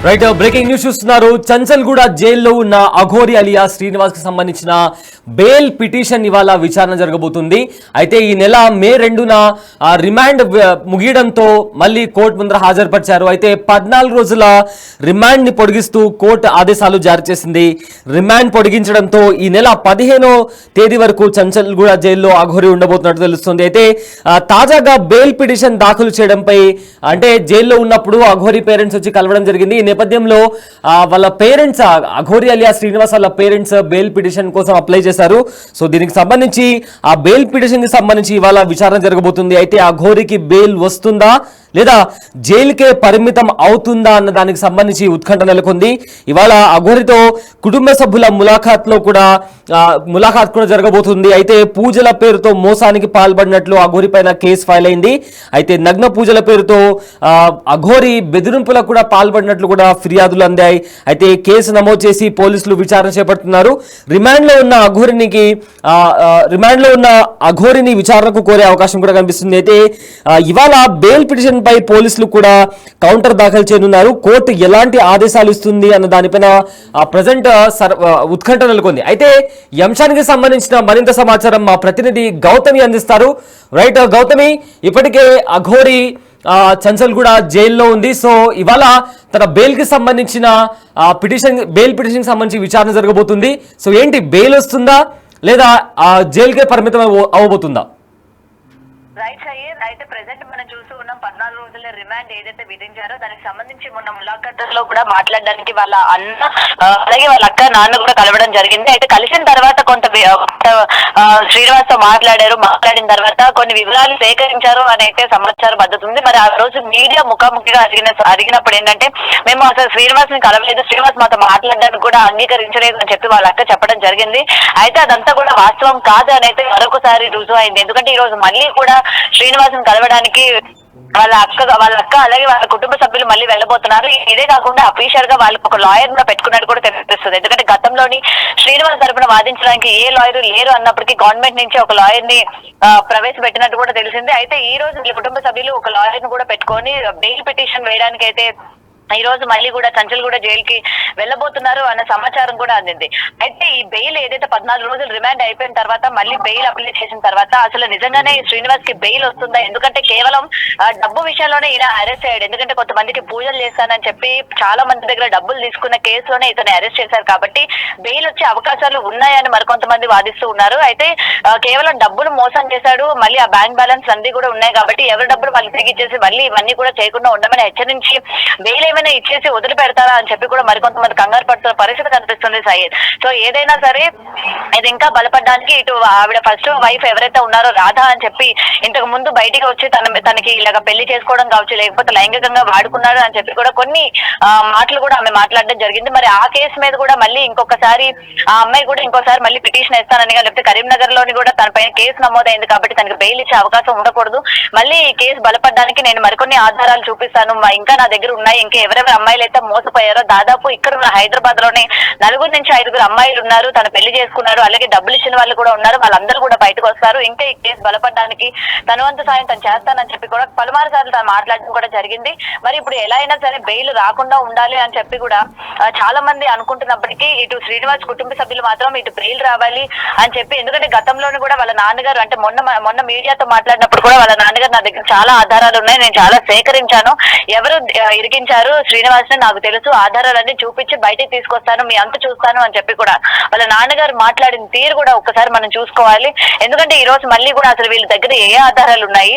Right, breaking news చూస్తున్నారు. చంచల్గూడ జైల్లో ఉన్న అఘోరి అలియా శ్రీనివాస్ కి సంబంధించిన బెయిల్ పిటిషన్ ఇవాళ విచారణ జరగబోతుంది. అయితే ఈ నెల మే 2న రిమాండ్ ముగియడంతో మళ్ళీ కోర్టు ముందర హాజరుపరిచారు. అయితే 14 రోజుల రిమాండ్ ని పొడిగిస్తూ కోర్టు ఆదేశాలు జారీ చేసింది. రిమాండ్ పొడిగించడంతో ఈ నెల 15వ తేదీ వరకు చంచల్గూడ జైల్లో అఘోరి ఉండబోతున్నట్టు తెలుస్తుంది. అయితే తాజాగా బెయిల్ పిటిషన్ దాఖలు చేయడంపై అంటే జైల్లో ఉన్నప్పుడు అఘోరి పేరెంట్స్ వచ్చి కలవడం జరిగింది. ఈ నేపథ్యంలో వాళ్ళ పేరెంట్స్ అఘోరి అలియా శ్రీనివాస్ వాళ్ళ పేరెంట్స్ బెయిల్ పిటిషన్ కోసం అప్లై చేశారు. సో దీనికి సంబంధించి ఆ బెయిల్ పిటిషన్ కి సంబంధించి ఇవాళ విచారణ జరగబోతుంది. అయితే అఘోరికి బెయిల్ వస్తుందా లేదా జైలుకే పరిమితం అవుతుందా అన్న దానికి సంబంధించి ఉత్కంఠ నెలకొంది. ఇవాళ అఘోరితో కుటుంబ సభ్యుల ములాఖాత్ కూడా జరగబోతుంది. అయితే పూజల పేరుతో మోసానికి పాల్పడినట్లు అఘోరి పైన కేసు ఫైల్ అయింది. అయితే నగ్న పూజల పేరుతో అఘోరి బెదిరింపులకు కూడా పాల్పడినట్లు కూడా ఫిర్యాదులు అందాయి. అయితే కేసు నమోదు చేసి పోలీసులు విచారణ చేపడుతున్నారు. రిమాండ్లో ఉన్న అఘోరిని విచారణకు కోరే అవకాశం కూడా కనిపిస్తుంది. అయితే ఇవాళ బెయిల్ పిటిషన్ పై పోలీసులు కూడా కౌంటర్ దాఖలు చేయనున్నారు. కోర్టు ఎలాంటి ఆదేశాలు ఇస్తుంది అన్న దానిపైన ప్రజెంట్ ఉత్కంఠ నెలకొంది. అయితే ఈ అంశానికి సంబంధించిన మరింత సమాచారం మా ప్రతినిధి గౌతమి అందిస్తారు. రైట్ గౌతమి, ఇప్పటికే అఘోరి చంచల్గూడ జైల్లో ఉంది. సో ఇవాళ తన బెయిల్ కి సంబంధించిన బెయిల్ పిటిషన్ సంబంధించి విచారణ జరగబోతుంది. సో ఏంటి, బెయిల్ వస్తుందా లేదా జైలుకే పరిమితం అవ్వబోతుందా? రైట్ సయ్యద్, అయితే ప్రెసెంట్ మనం చూస్తూ ఉన్నాం 14 రోజుల రిమాండ్ ఏదైతే విధించారో దానికి సంబంధించి మొన్న ములాఖాతులో కూడా మాట్లాడడానికి వాళ్ళ అన్న అలాగే వాళ్ళ అక్క నాన్న కూడా కలవడం జరిగింది. అయితే కలిసిన తర్వాత కొంత శ్రీనివాస్ తో మాట్లాడిన తర్వాత కొన్ని వివరాలు సేకరించారు అని అయితే సమాచారం అందుతుంది. మరి ఆ రోజు మీడియా ముఖాముఖిగా అడిగినప్పుడు ఏంటంటే మేము అసలు శ్రీనివాస్ ని కలవలేదు, శ్రీనివాస్ మాతో మాట్లాడడానికి కూడా అంగీకరించలేదు అని చెప్పి వాళ్ళ అక్క చెప్పడం జరిగింది. అయితే అదంతా కూడా వాస్తవం కాదు అని అయితే మరొకసారి రుజువు అయింది. ఎందుకంటే ఈ రోజు మళ్ళీ కూడా శ్రీనివాసం కలవడానికి వాళ్ళ అక్క అలాగే వాళ్ళ కుటుంబ సభ్యులు మళ్ళీ వెళ్ళబోతున్నారు. ఇదే కాకుండా అఫీషియల్ గా వాళ్ళకి ఒక లాయర్ కూడా పెట్టుకున్నట్టు కూడా తెలుస్తుంది. ఎందుకంటే గతంలోని శ్రీనివాస్ తరపున వాదించడానికి ఏ లాయర్ లేరు అన్నప్పటికీ గవర్నమెంట్ నుంచి ఒక లాయర్ ని ప్రవేశపెట్టినట్టు కూడా తెలిసింది. అయితే ఈ రోజు వీళ్ళ కుటుంబ సభ్యులు ఒక లాయర్ ని కూడా పెట్టుకొని బెయిల్ పిటిషన్ వేయడానికి అయితే ఈ రోజు మళ్ళీ కూడా చంచల్గూడ జైలుకి వెళ్ళబోతున్నారు అన్న సమాచారం కూడా అందింది. అయితే ఈ బెయిల్ ఏదైతే 14 రోజులు రిమాండ్ అయిపోయిన తర్వాత మళ్ళీ బెయిల్ అప్లై చేసిన తర్వాత అసలు నిజంగానే శ్రీనివాస్ కి బెయిల్ వస్తుందా? ఎందుకంటే కేవలం డబ్బు విషయంలోనే ఈయన అరెస్ట్ అయ్యాడు. ఎందుకంటే కొంతమందికి పూజలు చేస్తానని చెప్పి చాలా మంది దగ్గర డబ్బులు తీసుకున్న కేసులోనే ఇతను అరెస్ట్ చేశారు. కాబట్టి బెయిల్ వచ్చే అవకాశాలు ఉన్నాయని మరికొంతమంది వాదిస్తూ ఉన్నారు. అయితే కేవలం డబ్బులు మోసం చేశాడు, మళ్ళీ ఆ బ్యాంక్ బ్యాలెన్స్ అన్ని కూడా ఉన్నాయి కాబట్టి ఎవరి డబ్బులు వాళ్ళు తిరిగిచ్చేసి మళ్ళీ ఇవన్నీ కూడా చేయకుండా ఉండమని హెచ్చరించి బెయిల్ ఇచ్చేసి వదిలి పెడతారా అని చెప్పి కూడా మరికొంతమంది కంగారు పడుతున్న పరిస్థితి కనిపిస్తుంది సయ్యద్. సో ఏదైనా సరే ఇది ఇంకా బలపడడానికి ఇటు ఆవిడ ఫస్ట్ వైఫ్ ఎవరైతే ఉన్నారో రాధా అని చెప్పి ఇంతకు ముందు బయటికి వచ్చి తనకి ఇలాగ పెళ్లి చేసుకోవడం కావచ్చు, లేకపోతే లైంగికంగా వాడుకున్నాడు అని చెప్పి కూడా కొన్ని మాటలు కూడా ఆమె మాట్లాడడం జరిగింది. మరి ఆ కేసు మీద కూడా మళ్ళీ ఇంకొకసారి ఆ అమ్మాయి కూడా ఇంకోసారి మళ్ళీ పిటిషన్ ఇస్తానని, లేకపోతే కరీంనగర్ లోని కూడా తన పైన కేసు నమోదైంది కాబట్టి తనకి బెయిల్ ఇచ్చే అవకాశం ఉండకూడదు. మళ్ళీ ఈ కేసు బలపడడానికి నేను మరికొన్ని ఆధారాలు చూపిస్తాను, ఇంకా నా దగ్గర ఉన్నాయి, ఇంకా ఎవరెవరు అమ్మాయిలు అయితే మోసపోయారో దాదాపు ఇక్కడ హైదరాబాద్ లోనే 4 నుంచి 5 అమ్మాయిలు ఉన్నారు, తను పెళ్లి చేసుకున్నారు, అలాగే డబ్బులు ఇచ్చిన వాళ్ళు కూడా ఉన్నారు, వాళ్ళందరూ కూడా బయటకు వస్తారు. ఇంకా ఈ కేసు బలపడడానికి తన వంతు సాయం తను చేస్తానని చెప్పి కూడా పలుమారు సార్లు తను మాట్లాడడం కూడా జరిగింది. మరి ఇప్పుడు ఎలా అయినా సరే బెయిల్ రాకుండా ఉండాలి అని చెప్పి కూడా చాలా మంది అనుకుంటున్నప్పటికీ ఇటు శ్రీనివాస్ కుటుంబ సభ్యులు మాత్రం ఇటు బెయిల్ రావాలి అని చెప్పి, ఎందుకంటే గతంలోనే కూడా వాళ్ళ నాన్నగారు అంటే మొన్న మీడియాతో మాట్లాడినప్పుడు కూడా వాళ్ళ నాన్నగారు నా దగ్గర చాలా ఆధారాలు ఉన్నాయి, నేను చాలా సేకరించాను, ఎవరు ఇరికించారు శ్రీనివాస్ ని నాకు తెలుసు, ఆధారాలన్నీ చూపించి బయటికి తీసుకొస్తాను, మీ అంత చూస్తాను అని చెప్పి కూడా వాళ్ళ నాన్నగారు మాట్లాడిన తీరు కూడా ఒక్కసారి మనం చూసుకోవాలి. ఎందుకంటే ఈ రోజు మళ్ళీ కూడా అసలు వీళ్ళ దగ్గర ఏ ఆధారాలు ఉన్నాయి,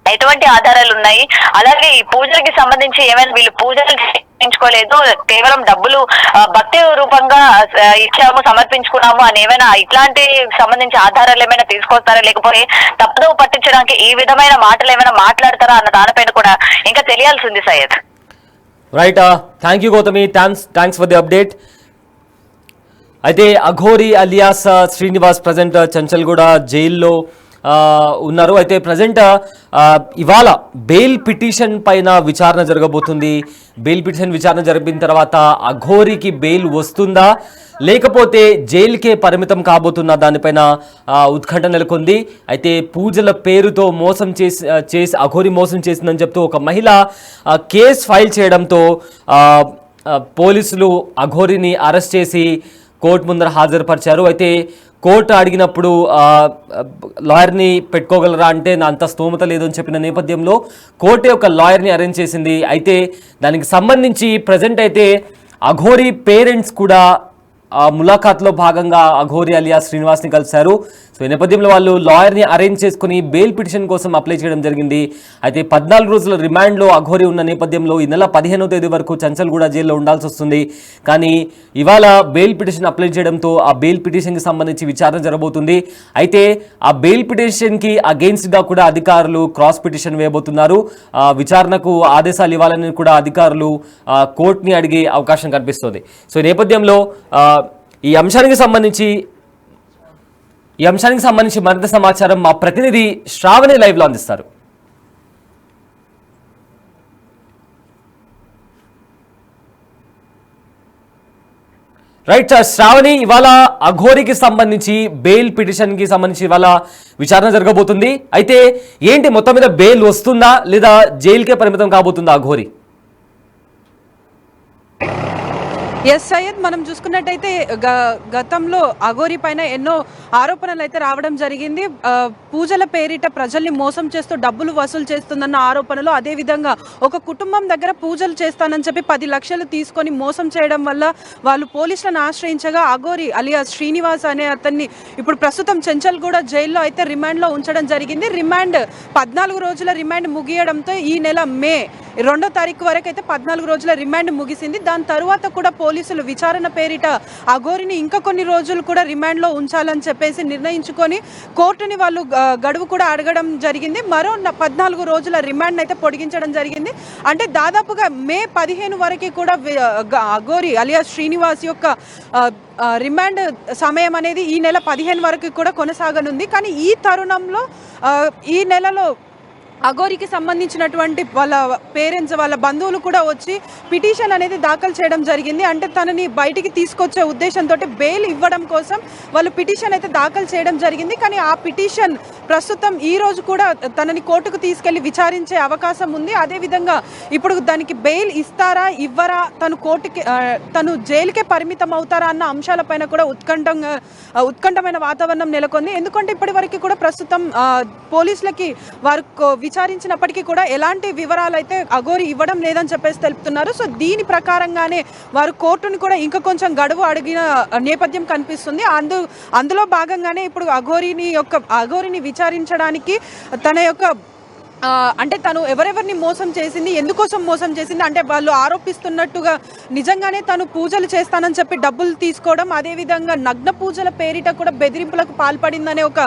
ఎటువంటి ఆధారాలు ఉన్నాయి, అలాగే ఈ పూజలకి సంబంధించి ఏమైనా వీళ్ళు పూజలు చేయించుకోలేదు, కేవలం డబ్బులు భక్తి రూపంగా ఇచ్చాము సమర్పించుకున్నాము అని ఏమైనా ఇట్లాంటి సంబంధించి ఆధారాలు ఏమైనా తీసుకొస్తారా, లేకపోతే తప్పుదో పట్టించడానికి ఈ విధమైన మాటలు ఏమైనా మాట్లాడతారా అన్న దానిపైన కూడా ఇంకా తెలియాల్సింది Syed. Right, thank you Gautami, thanks for the update. అయితే అఘోరి అలియాస్ శ్రీనివాస్ ప్రజెంట్ చంచల్గూడ జైల్లో ఉన్నారు. అయితే ప్రజెంట్ ఇవాళ బెయిల్ పిటిషన్ పైన విచారణ జరగబోతుంది. బెయిల్ పిటిషన్ విచారణ జరిపిన తర్వాత అఘోరికి బెయిల్ వస్తుందా లేకపోతే జైలుకే పరిమితం కాబోతున్న దానిపైన ఉత్కంఠ నెలకొంది. అయితే పూజల పేరుతో మోసం చేసి అఘోరి మోసం చేసిందని చెప్తూ ఒక మహిళ కేసు ఫైల్ చేయడంతో పోలీసులు అఘోరిని అరెస్ట్ చేసి కోర్టు ముందర హాజరుపరిచారు. అయితే కోర్టు అడిగినప్పుడు లాయర్ని పెట్టుకోగలరా అంటే నా అంత స్తోమత లేదు అని చెప్పిన నేపథ్యంలో కోర్టు ఒక లాయర్ని అరేంజ్ చేసింది. అయితే దానికి సంబంధించి ప్రజెంట్ అయితే అఘోరి పేరెంట్స్ కూడా ములాఖాత్లో భాగంగా అఘోరి అలియా శ్రీనివాస్ని కలిశారు. సో ఈ నేపథ్యంలో వాళ్ళు లాయర్ని అరేంజ్ చేసుకుని బెయిల్ పిటిషన్ కోసం అప్లై చేయడం జరిగింది. అయితే 14 రోజుల రిమాండ్లో అఘోరి ఉన్న నేపథ్యంలో ఈ నెల 15వ తేదీ వరకు చంచల్గూడ జైల్లో ఉండాల్సి వస్తుంది. కానీ ఇవాళ బెయిల్ పిటిషన్ అప్లై చేయడంతో ఆ బెయిల్ పిటిషన్కి సంబంధించి విచారణ జరగబోతుంది. అయితే ఆ బెయిల్ పిటిషన్కి అగెయిన్స్ట్గా కూడా అధికారులు క్రాస్ పిటిషన్ వేయబోతున్నారు. విచారణకు ఆదేశాలు ఇవ్వాలని కూడా అధికారులు కోర్టుని అడిగే అవకాశం కనిపిస్తుంది. సో ఈ నేపథ్యంలో ఈ అంశానికి సంబంధించి మరింత సమాచారం మా ప్రతినిధి శ్రావణి లైవ్ లో అందిస్తారు. రైట్ శ్రావణి, ఇవాళ అఘోరికి సంబంధించి బెయిల్ పిటిషన్ కి సంబంధించి ఇవాళ విచారణ జరగబోతుంది. అయితే ఏంటి మొత్తం మీద బెయిల్ వస్తుందా లేదా జైలుకే పరిమితం కాబోతుందా అఘోరి? ఎస్ సయ్యద్, మనం చూసుకున్నట్టయితే గతంలో అఘోరి పైన ఎన్నో ఆరోపణలు అయితే రావడం జరిగింది. పూజల పేరిట ప్రజల్ని మోసం చేస్తూ డబ్బులు వసూలు చేస్తుందన్న ఆరోపణలు, అదేవిధంగా ఒక కుటుంబం దగ్గర పూజలు చేస్తానని చెప్పి 10 లక్షలు తీసుకొని మోసం చేయడం వల్ల వాళ్ళు పోలీసులను ఆశ్రయించగా అఘోరి అలియా శ్రీనివాస్ అనే అతన్ని ఇప్పుడు ప్రస్తుతం చెంచల్గూడ జైల్లో అయితే రిమాండ్లో ఉంచడం జరిగింది. 14 రోజుల రిమాండ్ ముగియడంతో ఈ నెల మే 2వ తారీఖు వరకు అయితే 14 రోజుల రిమాండ్ ముగిసింది. దాని తర్వాత కూడా పోలీసులు విచారణ పేరిట అఘోరిని ఇంకా కొన్ని రోజులు కూడా రిమాండ్లో ఉంచాలని చెప్పేసి నిర్ణయించుకొని కోర్టుని వాళ్ళు గడువు కూడా అడగడం జరిగింది. మరో 14 రోజుల రిమాండ్ అయితే పొడిగించడం జరిగింది. అంటే దాదాపుగా మే 15 వరకు కూడా అఘోరి అలియా శ్రీనివాస్ యొక్క రిమాండ్ సమయం అనేది ఈ నెల 15 వరకు కూడా కొనసాగనుంది. కానీ ఈ తరుణంలో ఈ నెలలో అఘోరికి సంబంధించినటువంటి వాళ్ళ పేరెంట్స్, వాళ్ళ బంధువులు కూడా వచ్చి పిటిషన్ అనేది దాఖలు చేయడం జరిగింది. అంటే తనని బయటికి తీసుకొచ్చే ఉద్దేశంతో బెయిల్ ఇవ్వడం కోసం వాళ్ళు పిటిషన్ అయితే దాఖలు చేయడం జరిగింది. కానీ ఆ పిటిషన్ ప్రస్తుతం ఈ రోజు కూడా తనని కోర్టుకు తీసుకెళ్లి విచారించే అవకాశం ఉంది. అదేవిధంగా ఇప్పుడు దానికి బెయిల్ ఇస్తారా ఇవ్వరా, తను జైలుకే పరిమితం అవుతారా అన్న అంశాలపైన కూడా ఉత్కంఠమైన వాతావరణం నెలకొంది. ఎందుకంటే ఇప్పటి వరకు కూడా ప్రస్తుతం పోలీసులకి వారు విచారించినప్పటికీ కూడా ఎలాంటి వివరాలు అయితే అఘోరి ఇవ్వడం లేదని చెప్పేసి తెలుపుతున్నారు. సో దీని ప్రకారంగానే వారు కోర్టును కూడా ఇంకా కొంచెం గడువు అడిగిన నేపథ్యం కనిపిస్తుంది. అందులో భాగంగానే ఇప్పుడు అఘోరిని విచారించడానికి తన యొక్క అంటే తను ఎవరెవరిని మోసం చేసింది, ఎందుకోసం మోసం చేసింది, అంటే వాళ్ళు ఆరోపిస్తున్నట్టుగా నిజంగానే తను పూజలు చేస్తానని చెప్పి డబ్బులు తీసుకోవడం, అదేవిధంగా నగ్న పూజల పేరిట కూడా బెదిరింపులకు పాల్పడిందనే ఒక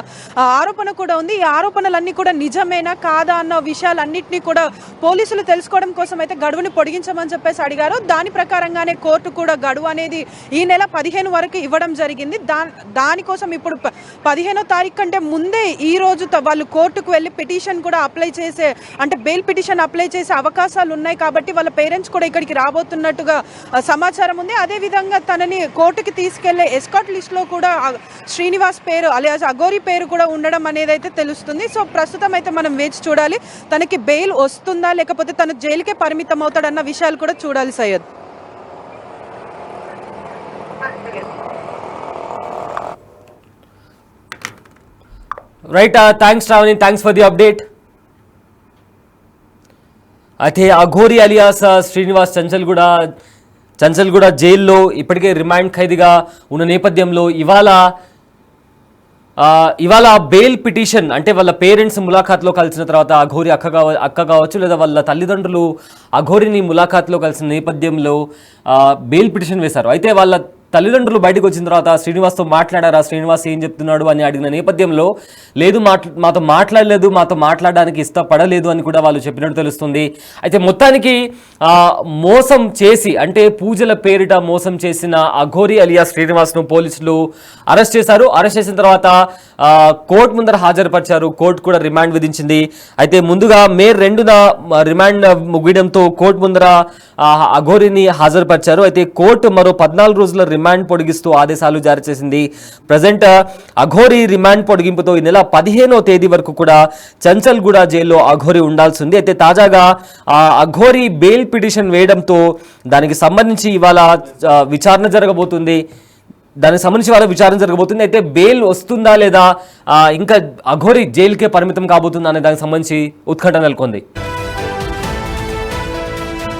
ఆరోపణ కూడా ఉంది. ఈ ఆరోపణలన్నీ కూడా నిజమేనా కాదా అన్న విషయాలన్నింటినీ కూడా పోలీసులు తెలుసుకోవడం కోసం అయితే గడువుని పొడిగించమని చెప్పేసి అడిగారు. దాని ప్రకారంగానే కోర్టు కూడా గడువు అనేది ఈ నెల 15 వరకు ఇవ్వడం జరిగింది. దానికోసం ఇప్పుడు 15వ తారీఖు కంటే ముందే ఈ రోజు వాళ్ళు కోర్టుకు వెళ్ళి పిటిషన్ కూడా అప్లై అంటే బెయిల్ పిటిషన్ అప్లై చేసే అవకాశాలు ఉన్నాయి. కాబట్టి వాళ్ళ పేరెంట్స్ కూడా ఇక్కడికి రాబోతున్నట్టుగా సమాచారం ఉంది. అదేవిధంగా తనని కోర్టుకి తీసుకెళ్లే ఎస్కాట్ లిస్ట్ లో కూడా శ్రీనివాస్ పేరు అలియాస్ అఘోరి పేరు కూడా ఉండడం అనేది అయితే తెలుస్తుంది. సో ప్రస్తుతం అయితే మనం వేచి చూడాలి, తనకి బెయిల్ వస్తుందా లేకపోతే తను జైలుకే పరిమితం అవుతాడన్న విషయాలు కూడా చూడాలి Syed. Right, thanks Shravani, thanks for the update. అయితే అఘోరి అలియాస్ శ్రీనివాస్ చంచల్గూడ జైల్లో ఇప్పటికే రిమాండ్ ఖైదీగా ఉన్న నేపథ్యంలో ఇవాళ బెయిల్ పిటిషన్, అంటే వాళ్ళ పేరెంట్స్ ములాఖాత్లో కలిసిన తర్వాత అఘోరి అక్క కావచ్చు లేదా వాళ్ళ తల్లిదండ్రులు అఘోరిని ములాఖాత్లో కలిసిన నేపథ్యంలో బెయిల్ పిటిషన్ వేశారు. అయితే వాళ్ళ తల్లిదండ్రులు బయటకు వచ్చిన తర్వాత శ్రీనివాస్తో మాట్లాడారా, శ్రీనివాస్ ఏం చెప్తున్నాడు అని అడిగిన నేపథ్యంలో లేదు, మాతో మాట్లాడలేదు, మాతో మాట్లాడడానికి ఇష్టపడలేదు అని కూడా వాళ్ళు చెప్పినట్టు తెలుస్తుంది. అయితే మొత్తానికి మోసం చేసి, అంటే పూజల పేరిట మోసం చేసిన అఘోరి అలియా శ్రీనివాస్ను పోలీసులు అరెస్ట్ చేశారు. అరెస్ట్ చేసిన తర్వాత కోర్టు ముందర హాజరుపరిచారు. కోర్టు కూడా రిమాండ్ విధించింది. అయితే ముందుగా మే 2న రిమాండ్ ముగియడంతో కోర్టు ముందర అఘోరిని హాజరుపరిచారు. అయితే కోర్టు మరో 14 రోజుల రిమాండ్ పొడిగిస్తూ ఆదేశాలు జారీ చేసింది. ప్రజెంట్ అఘోరి రిమాండ్ పొడిగింపుతో ఈ నెల 15వ తేదీ వరకు కూడా చంచల్గూడ జైల్లో అఘోరి ఉండాల్సి ఉంది. అయితే తాజాగా అఘోరి బెయిల్ పిటిషన్ వేయడంతో దానికి సంబంధించి ఇవాళ విచారణ జరగబోతుంది. అయితే బెయిల్ వస్తుందా లేదా, ఇంకా అఘోరి జైలుకే పరిమితం కాబోతుందా అనే దానికి సంబంధించి ఉత్కంఠ నెలకొంది.